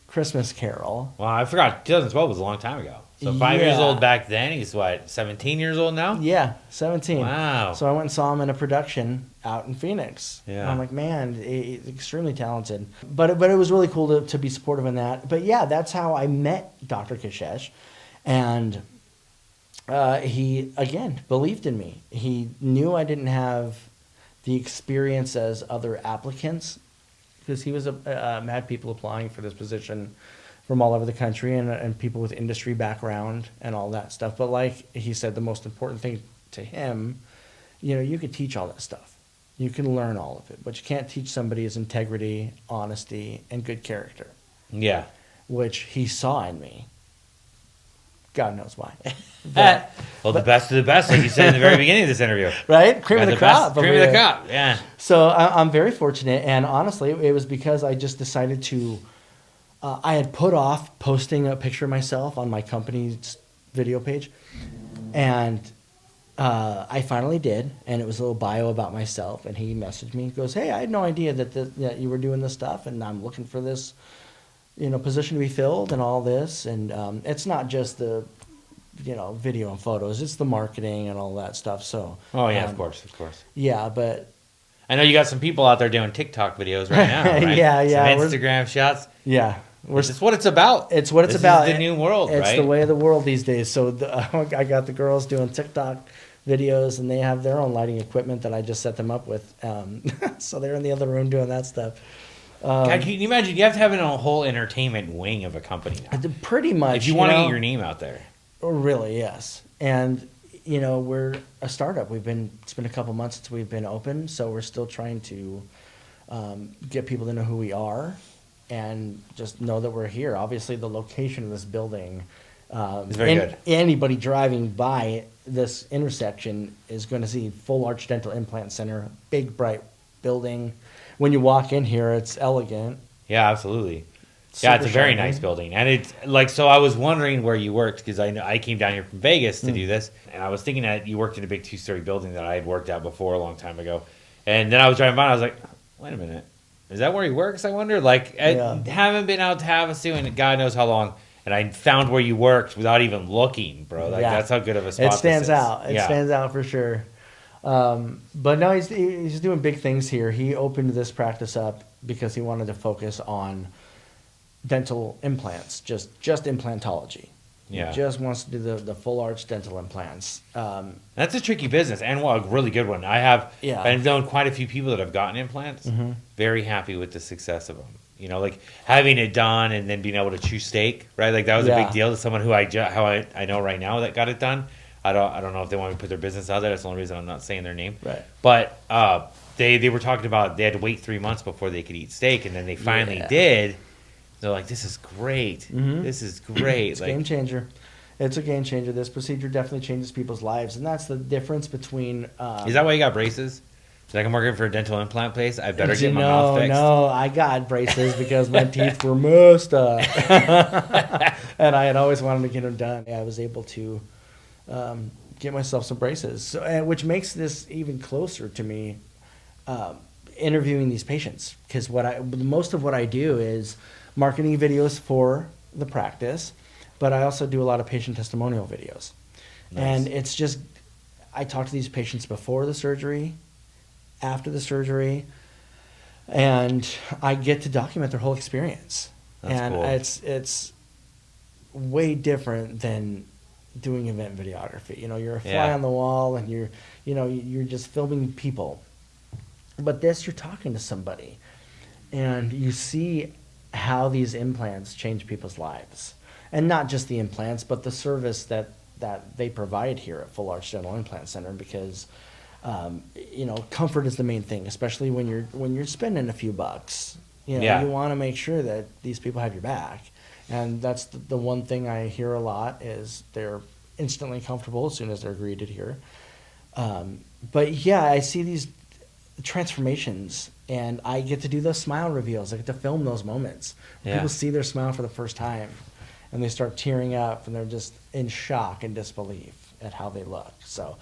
Christmas Carol. Wow, I forgot. 2012 was a long time ago. So 5 years Yeah. old back then. He's what, 17 years old now? Yeah, 17. Wow. So I went and saw him in a production out in Phoenix. Yeah. And I'm like, man, he's extremely talented. But it was really cool to be supportive in that. But yeah, that's how I met Dr. Kishesh. And he, again, believed in me. He knew I didn't have the experience as other applicants, because he was had people applying for this position from all over the country, and people with industry background and all that stuff. But like he said, the most important thing to him, you know, you could teach all that stuff. You can learn all of it, but you can't teach somebody his integrity, honesty, and good character, Yeah. which he saw in me. God knows why. But, Well, the best of the best, like you said in the very beginning of this interview. right? Cream of the crop. Cream over of the here. crop, yeah. So I'm very fortunate, and honestly, it was because I just decided to. I had put off posting a picture of myself on my company's video page, and I finally did, and it was a little bio about myself. And he messaged me, he goes, "Hey, I had no idea that you were doing this stuff, and I'm looking for this, you know, position to be filled, and all this. And it's not just the, you know, video and photos; it's the marketing and all that stuff." So. Oh, yeah, of course. Yeah, but. I know you got some people out there doing TikTok videos right now, right? Yeah. Some Instagram shots. Yeah. It's what it's about. It's what it's This about. Is the new world, it's right? the way of the world these days. So I got the girls doing TikTok videos, and they have their own lighting equipment that I just set them up with. So they're in the other room doing that stuff. God, can you imagine? You have to have a whole entertainment wing of a company now. Pretty much. If you want to get your name out there. Really, yes. And, you know, we're a startup. It's been a couple months since we've been open, so we're still trying to get people to know who we are and just know that we're here. Obviously, the location of this building, It's very good. Anybody driving by this intersection is going to see Full Arch Dental Implant Center, big, bright building. When you walk in here, it's elegant. Yeah, absolutely. Yeah, it's a Super very shiny. nice building, and it's like, so I was wondering where you worked, because I came down here from Vegas to do this, and I was thinking that you worked in a big 2-story building that I had worked at before a long time ago, and then I was driving by and I was like, wait a minute, is that where he works? I wonder. Like, I haven't been out to Havasu in God knows how long, and I found where you worked without even looking, bro. Like, that's how good of a spot It stands this is. out. It stands out for sure. But no, he's doing big things here. He opened this practice up because he wanted to focus on dental implants, just implantology. Yeah. He just wants to do the full arch dental implants. That's a tricky business, and a really good one. I've known quite a few people that have gotten implants. Mm-hmm. Very happy with the success of them. You know, like having it done and then being able to chew steak, right? Like that was a big deal to someone who I know right now that got it done. I don't know if they want to put their business out there. That's the only reason I'm not saying their name. Right. But they were talking about they had to wait 3 months before they could eat steak, and then they finally did. They're like, this is great. Mm-hmm. This is great. It's a game changer. It's a game changer. This procedure definitely changes people's lives, and that's the difference between. Is that why you got braces? Like I'm working for a dental implant place. I better get my mouth fixed. No, I got braces because my teeth were messed up, and I had always wanted to get them done. I was able to get myself some braces, which makes this even closer to me interviewing these patients, because most of what I do is marketing videos for the practice, but I also do a lot of patient testimonial videos. Nice. And it's just I talk to these patients before the surgery, after the surgery, and I get to document their whole experience. That's cool. It's way different than doing event videography. You know, you're a fly on the wall, and you're just filming people. But this, you're talking to somebody, and you see how these implants change people's lives, and not just the implants, but the service that they provide here at Full Arch Dental Implant Center, because comfort is the main thing, especially when you're spending a few bucks. You want to make sure that these people have your back, and that's the one thing I hear a lot is they're instantly comfortable as soon as they're greeted here. But yeah, I see these transformations, and I get to do those smile reveals. I get to film those moments. People see their smile for the first time, and they start tearing up, and they're just in shock and disbelief at how they look. So.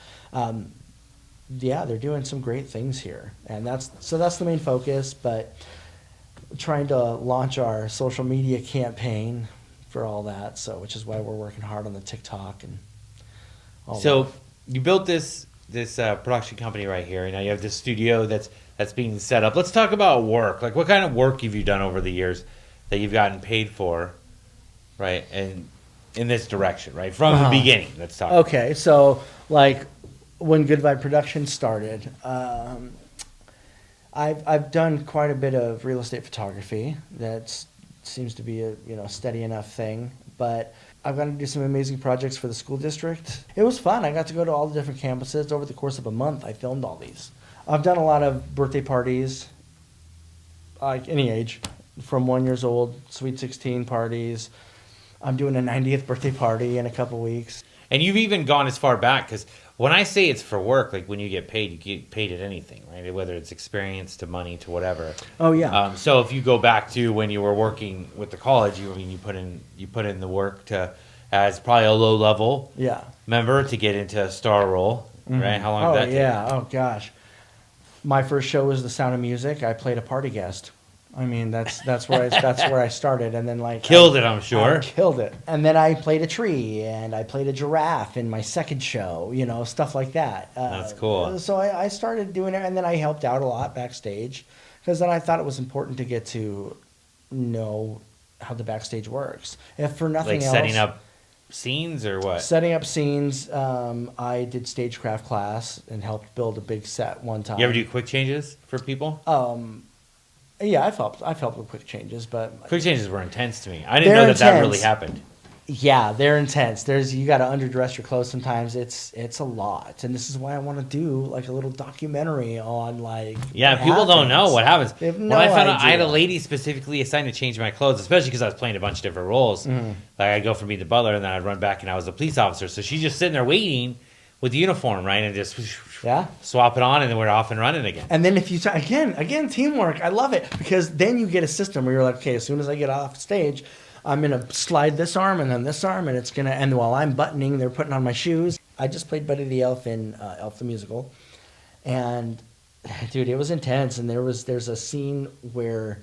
They're doing some great things here, and that's the main focus. But trying to launch our social media campaign for all that, which is why we're working hard on the TikTok and all that. So you built this production company right here, and now you have this studio that's being set up. Let's talk about work. Like, what kind of work have you done over the years that you've gotten paid for, right? And in this direction, right, from the beginning. Let's talk. Okay, so like. When Good Vibe Productions started, I've done quite a bit of real estate photography. That seems to be a steady enough thing. But I've gotten to do some amazing projects for the school district. It was fun. I got to go to all the different campuses over the course of a month. I filmed all these. I've done a lot of birthday parties, like any age, from 1 year old, sweet 16 parties. I'm doing a 90th birthday party in a couple weeks. And you've even gone as far back, because when I say it's for work, like when you get paid at anything, right? Whether it's experience to money to whatever. Oh yeah. So if you go back to when you were working with the college, you put in the work to as probably a low level member to get into a star role, right? How long did that take? Yeah. Oh gosh. My first show was The Sound of Music. I played a party guest. I mean, that's where I started, and then killed it. I'm sure I killed it. And then I played a tree, and I played a giraffe in my second show. Stuff like that. That's cool. So I started doing it, and then I helped out a lot backstage, because then I thought it was important to get to know how the backstage works. If for nothing else, setting up scenes or what? Setting up scenes. I did stagecraft class and helped build a big set one time. You ever do quick changes for people? Yeah, I've helped with quick changes, but quick changes were intense to me. I didn't know that really happened. Yeah, they're intense. You got to underdress your clothes sometimes. It's a lot, and this is why I want to do like a little documentary on people don't know what happens. They have when no I found out, idea. I had a lady specifically assigned to change my clothes, especially because I was playing a bunch of different roles. Like I'd go from being the butler, and then I'd run back, and I was a police officer. So she's just sitting there waiting with the uniform, right, and just swap it on, and then we're off and running again. And then if you again teamwork, I love it, because then you get a system where you're like, okay, as soon as I get off stage, I'm gonna slide this arm and then this arm, and it's gonna. And while I'm buttoning, they're putting on my shoes. I just played Buddy the Elf in Elf the Musical, and dude, it was intense. And there's a scene where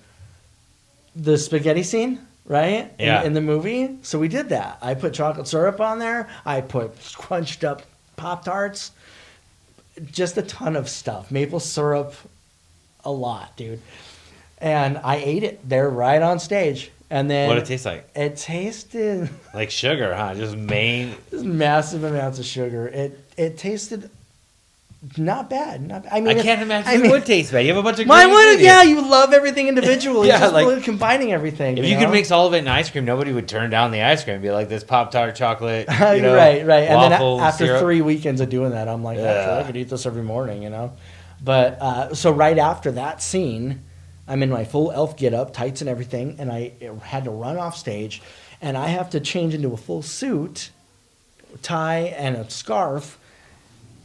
the spaghetti scene. Right? In the movie. So we did that. I put chocolate syrup on there. I put crunched up Pop-Tarts. Just a ton of stuff. Maple syrup. A lot, dude. And I ate it there right on stage. And then what did it taste like? It tasted like sugar, huh? Just massive amounts of sugar. It tasted Not bad. Not bad. I mean, I can't imagine it would taste bad. You have a bunch of mine ingredients. would. Yeah, you love everything individually. Yeah, Just like- really combining everything. If you could mix all of it in ice cream, nobody would turn down the ice cream. It'd be like this Pop-Tart chocolate, right. And then waffle after syrup. 3 weekends of doing that, I'm like, actually, I could eat this every morning, you know. But so right after that scene, I'm in my full elf get-up, tights and everything, and I had to run off stage, and I have to change into a full suit, tie, and a scarf,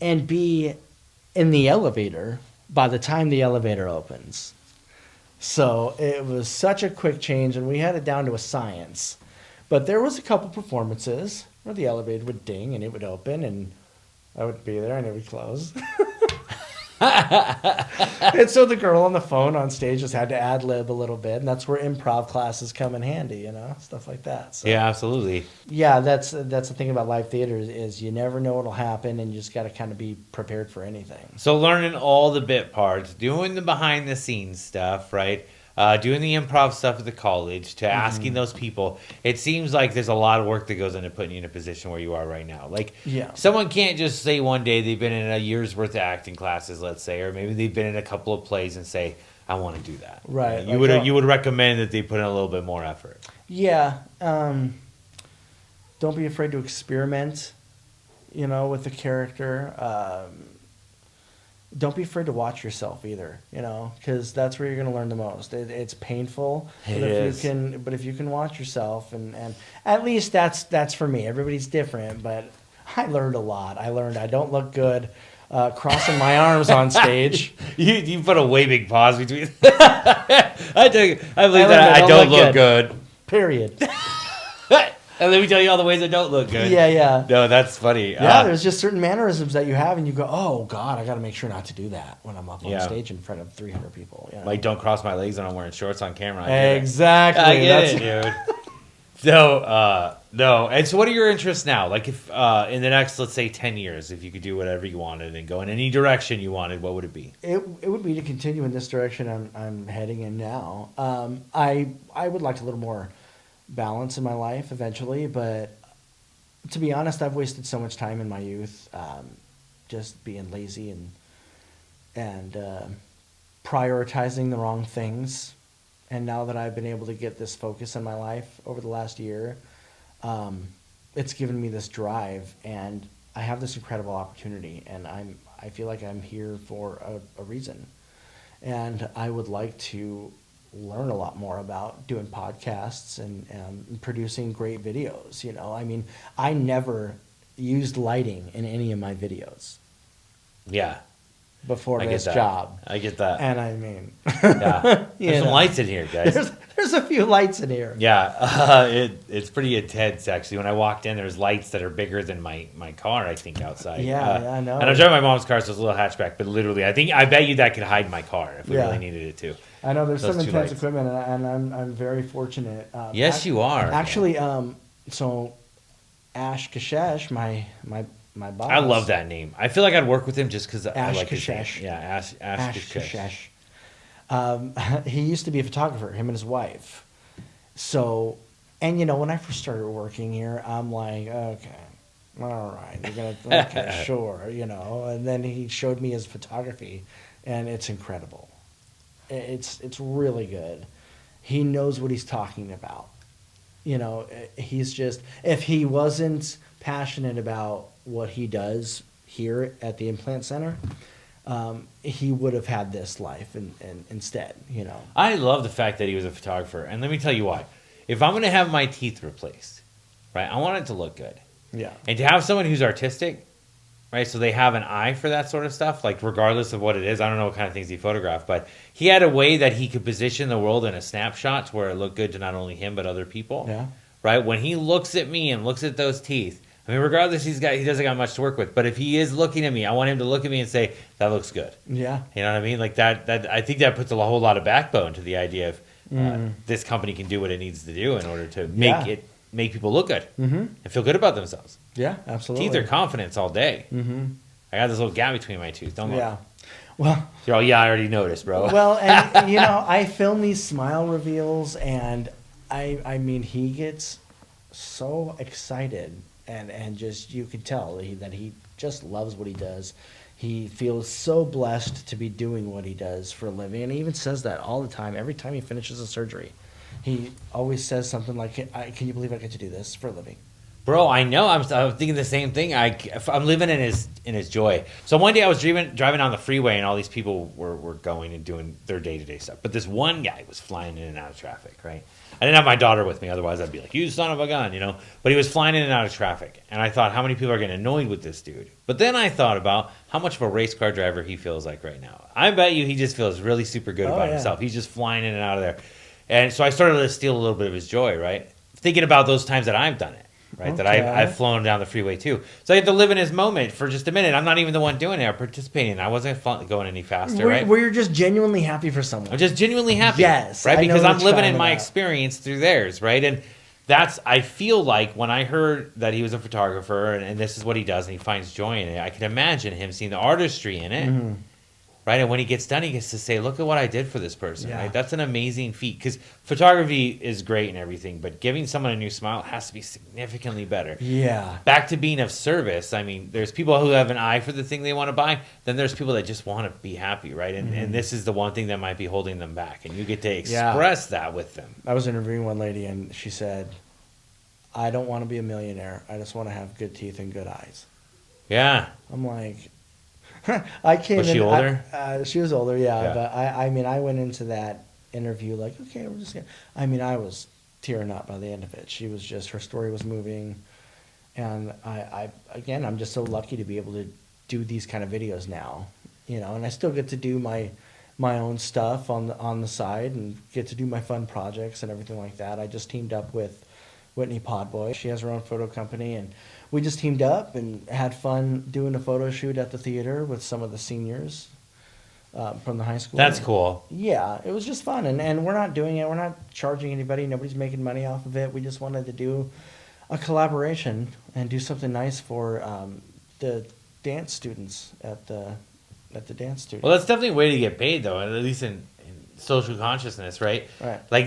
and be in the elevator by the time the elevator opens. So it was such a quick change, and we had it down to a science. But there was a couple performances where the elevator would ding and it would open, and I would be there and it would close. And so the girl on the phone on stage just had to ad lib a little bit, and that's where improv classes come in handy, you know, stuff like that. So, Yeah, absolutely. yeah, that's the thing about live theater is you never know what'll happen, and you just got to kind of be prepared for anything. So learning all the bit parts, doing the behind the scenes stuff, right? Doing the improv stuff at the college, to asking those people. It seems like there's a lot of work that goes into putting you in a position where you are right now. Like, Yeah. someone can't just say one day they've been in a year's worth of acting classes, let's say, or maybe they've been in a couple of plays and say, I want to do that. Right. You would recommend that they put in a little bit more effort. Yeah. Don't be afraid to experiment, you know, with the character. Don't be afraid to watch yourself either, you know, because that's where you're going to learn the most. It's painful, It but is. if you can watch yourself, and at least that's for me. Everybody's different, but I learned a lot. I learned I don't look good crossing my arms on stage. You put a way big pause between. I believe that I don't don't look look good. Period. And let me tell you all the ways I don't look good. Yeah. No, that's funny. Yeah, there's just certain mannerisms that you have, and you go, "Oh God, I got to make sure not to do that when I'm up on Yeah. stage in front of 300 people." You know? Like, don't cross my legs when I'm wearing shorts on camera. I get it. Exactly. I get it, dude. So, no. And so what are your interests now? Like, if in the next, let's say, 10 years, if you could do whatever you wanted and go in any direction you wanted, what would it be? It would be to continue in this direction I'm heading in now. I would like a little more balance in my life eventually, but to be honest, I've wasted so much time in my youth just being lazy and prioritizing the wrong things. And now that I've been able to get this focus in my life over the last year, it's given me this drive, and I have this incredible opportunity, and I feel like I'm here for a reason. And I would like to learn a lot more about doing podcasts and producing great videos. You know, I mean, I never used lighting in any of my videos Yeah. before I get this that. job. I get that. And I mean, Yeah. you There's some know, lights in here, guys. there's a few lights in here. Yeah. It's pretty intense, actually. When I walked in, there's lights that are bigger than my car, I think, outside. Yeah, I know. And I'm driving my mom's car, so it's a little hatchback, but literally, I bet you that could hide my car if we Yeah. really needed it to. I know there's Those some two intense lights. equipment, and I'm very fortunate. Yes, you are. Actually, so Ash Kishesh, my boss. I love that name. I feel like I'd work with him just because I Ash like his name. Kishesh. Yeah, Ash Kishesh. Kishesh. He used to be a photographer, him and his wife. So, and you know, when I first started working here, I'm like, okay, all right, you're gonna, okay, sure, you know. And then he showed me his photography, and it's incredible. It's really good. He knows what he's talking about. You know, he's just, if he wasn't passionate about what he does here at the implant center, he would have had this life and instead, you know. I love the fact that he was a photographer, and let me tell you why. If I'm going to have my teeth replaced, right, I want it to look good. Yeah. And to have someone who's artistic, right, so they have an eye for that sort of stuff, like regardless of what it is. I don't know what kind of things he photographed, but he had a way that he could position the world in a snapshot to where it looked good to not only him but other people. Yeah. Right? When he looks at me and looks at those teeth, I mean, regardless, he doesn't got much to work with, but if he is looking at me, I want him to look at me and say, that looks good. Yeah. You know what I mean? Like that I think that puts a whole lot of backbone to the idea of this company can do what it needs to do in order to make people look good and feel good about themselves. Yeah, absolutely. Teeth are confidence all day. I got this little gap between my teeth. Don't look. Yeah. Well, You're all, I already noticed, bro. well, and you know, I film these smile reveals, and I mean, he gets so excited, and just you can tell that he just loves what he does. He feels so blessed to be doing what he does for a living, and he even says that all the time. Every time he finishes a surgery, he always says something like, "Can you believe I get to do this for a living?" Bro, I know. I'm thinking the same thing. I'm living in his joy. So one day I was driving on the freeway, and all these people were going and doing their day-to-day stuff. But this one guy was flying in and out of traffic, right? I didn't have my daughter with me. Otherwise, I'd be like, you son of a gun, you know? But he was flying in and out of traffic. And I thought, how many people are getting annoyed with this dude? But then I thought about how much of a race car driver he feels like right now. I bet you he just feels really super good about himself. He's just flying in and out of there. And so I started to steal a little bit of his joy, right? Thinking about those times that I've done it. Right, that I've flown down the freeway too. So I had to live in his moment for just a minute. I'm not even the one doing it. I'm participating. I wasn't going any faster, right? Where you're just genuinely happy for someone. I'm just genuinely happy. Yes. Right? Because I'm living in my experience through theirs, right? And I feel like when I heard that he was a photographer and this is what he does and he finds joy in it, I can imagine him seeing the artistry in it. Mm-hmm. Right, and when he gets done, he gets to say, "Look at what I did for this person." Yeah. Right, that's an amazing feat. Because photography is great and everything, but giving someone a new smile has to be significantly better. Yeah. Back to being of service. I mean, there's people who have an eye for the thing they want to buy. Then there's people that just want to be happy, right? And this is the one thing that might be holding them back, and you get to express that with them. I was interviewing one lady, and she said, "I don't want to be a millionaire. I just want to have good teeth and good eyes." Yeah. I'm like. I came was she in, older? She was older, yeah. But I mean, I went into that interview like, okay, we're just gonna. I mean, I was tearing up by the end of it. She was just, her story was moving, and I'm just so lucky to be able to do these kind of videos now, you know. And I still get to do my own stuff on the side and get to do my fun projects and everything like that. I just teamed up with Whitney Podboy. She has her own photo company, and we just teamed up and had fun doing a photo shoot at the theater with some of the seniors from the high school. That's cool. Yeah, it was just fun. And we're not doing it. We're not charging anybody. Nobody's making money off of it. We just wanted to do a collaboration and do something nice for the dance students at the dance studio. Well, that's definitely a way to get paid, though, at least in social consciousness, right? Right. Like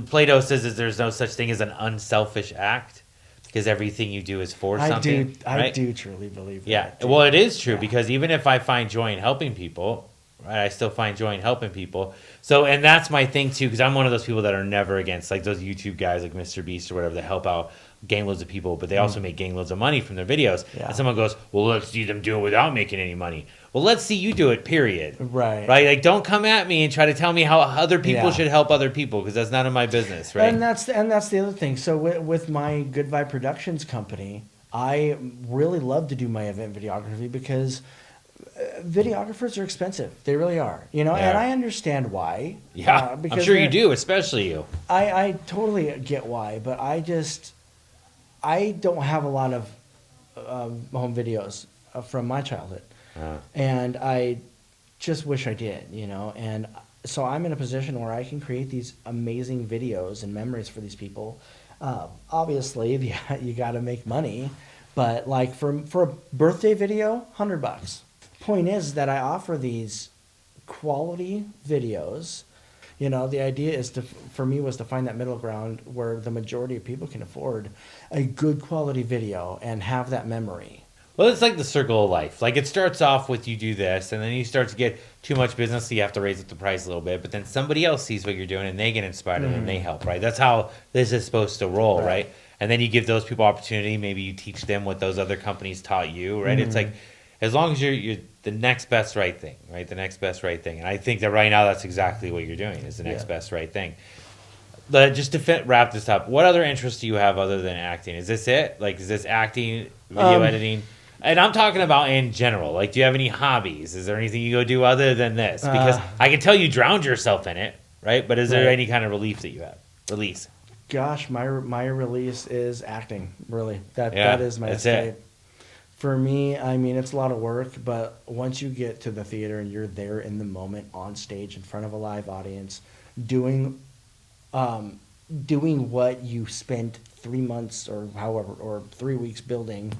Plato says that there's no such thing as an unselfish act. Because everything you do is for something. I do truly believe that. Yeah, well, it is true because even if I find joy in helping people, right, I still find joy in helping people. So, and that's my thing too, because I'm one of those people that are never against, like those YouTube guys like Mr. Beast or whatever that help out gang loads of people, but they also make gang loads of money from their videos. Yeah. And someone goes, well, let's see them do it without making any money. Well, let's see you do it, period. Right. Right? Like, don't come at me and try to tell me how other people should help other people, because that's none of my business, right? And that's the other thing. So with my Good Vibe Productions company, I really love to do my event videography because videographers are expensive. They really are. You know, and I understand why. Yeah, I'm sure you do, especially you. I totally get why, but I don't have a lot of home videos from my childhood. And I just wish I did, you know. And so I'm in a position where I can create these amazing videos and memories for these people. Obviously, you got to make money, but like for a birthday video, $100. Point is that I offer these quality videos. You know, the idea is for me was to find that middle ground where the majority of people can afford a good quality video and have that memory. Well, it's like the circle of life. Like, it starts off with you do this, and then you start to get too much business, so you have to raise up the price a little bit. But then somebody else sees what you're doing, and they get inspired, and then they help, right? That's how this is supposed to roll, right? And then you give those people opportunity. Maybe you teach them what those other companies taught you, right? It's like, as long as you're the next best right thing, right? The next best right thing. And I think that right now that's exactly what you're doing, is the next best right thing. But just to wrap this up, what other interests do you have other than acting? Is this it? Like, is this acting, video editing? And I'm talking about in general. Like, do you have any hobbies? Is there anything you go do other than this? Because I can tell you drowned yourself in it, right? But is there any kind of relief that you have? Release. Gosh, my release is acting, really. That is my escape. For me, I mean, it's a lot of work, but once you get to the theater and you're there in the moment, on stage, in front of a live audience, doing what you spent 3 months or however, or 3 weeks building,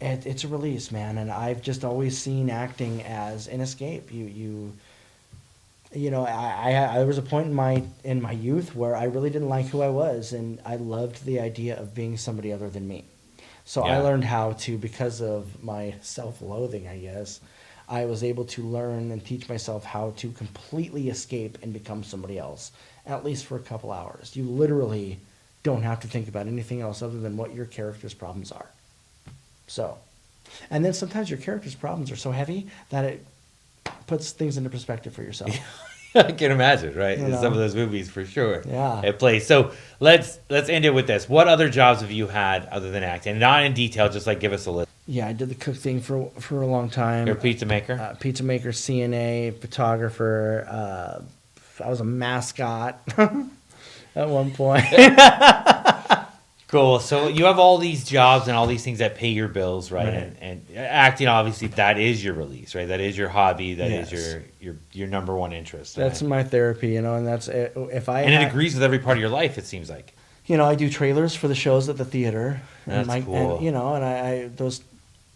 it's a release, man. And I've just always seen acting as an escape. You know, I there was a point in my youth where I really didn't like who I was, and I loved the idea of being somebody other than me. So Yeah. I learned how to, because of my self-loathing, I guess, I was able to learn and teach myself how to completely escape and become somebody else, at least for a couple hours. You literally don't have to think about anything else other than what your character's problems are. So, and then sometimes your character's problems are so heavy that it puts things into perspective for yourself. I can imagine, right? You In know. some of those movies, for sure. Yeah. It plays. So let's end it with this. What other jobs have you had other than acting? Not in detail, just like give us a list. Yeah, I did the cook thing for a long time. You're a pizza maker. Pizza maker, CNA, photographer. I was a mascot at one point. Cool. So you have all these jobs and all these things that pay your bills, right? Right. And acting, obviously, that is your release, right? That is your hobby. That is Yes. your number one interest. That's right? my therapy, and that's if I. And it had- agrees with every part of your life. It seems like. I do trailers for the shows at the theater. That's cool. And I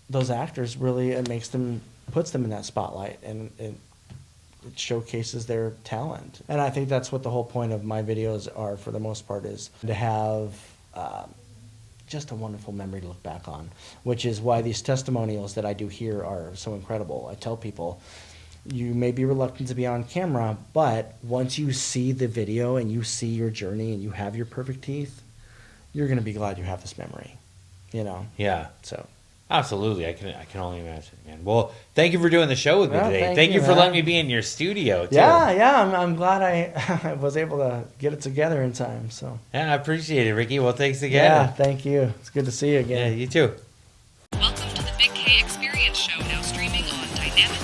those actors really, puts them in that spotlight, and it showcases their talent. And I think that's what the whole point of my videos are, for the most part, is to have just a wonderful memory to look back on, which is why these testimonials that I do here are so incredible. I tell people, you may be reluctant to be on camera, but once you see the video and you see your journey and you have your perfect teeth, you're going to be glad you have this memory, Yeah. So. Absolutely, I can only imagine, man. Well, thank you for doing the show with me Well, today. thank Thank you you, for man. letting me be in your studio too. Yeah, I'm glad I was able to get it together in time. So. Yeah, I appreciate it, Ricky. Well, thanks again. Yeah, thank you. It's good to see you again. Yeah, you too. Welcome to the Big K Experience Show, now streaming on Dynamic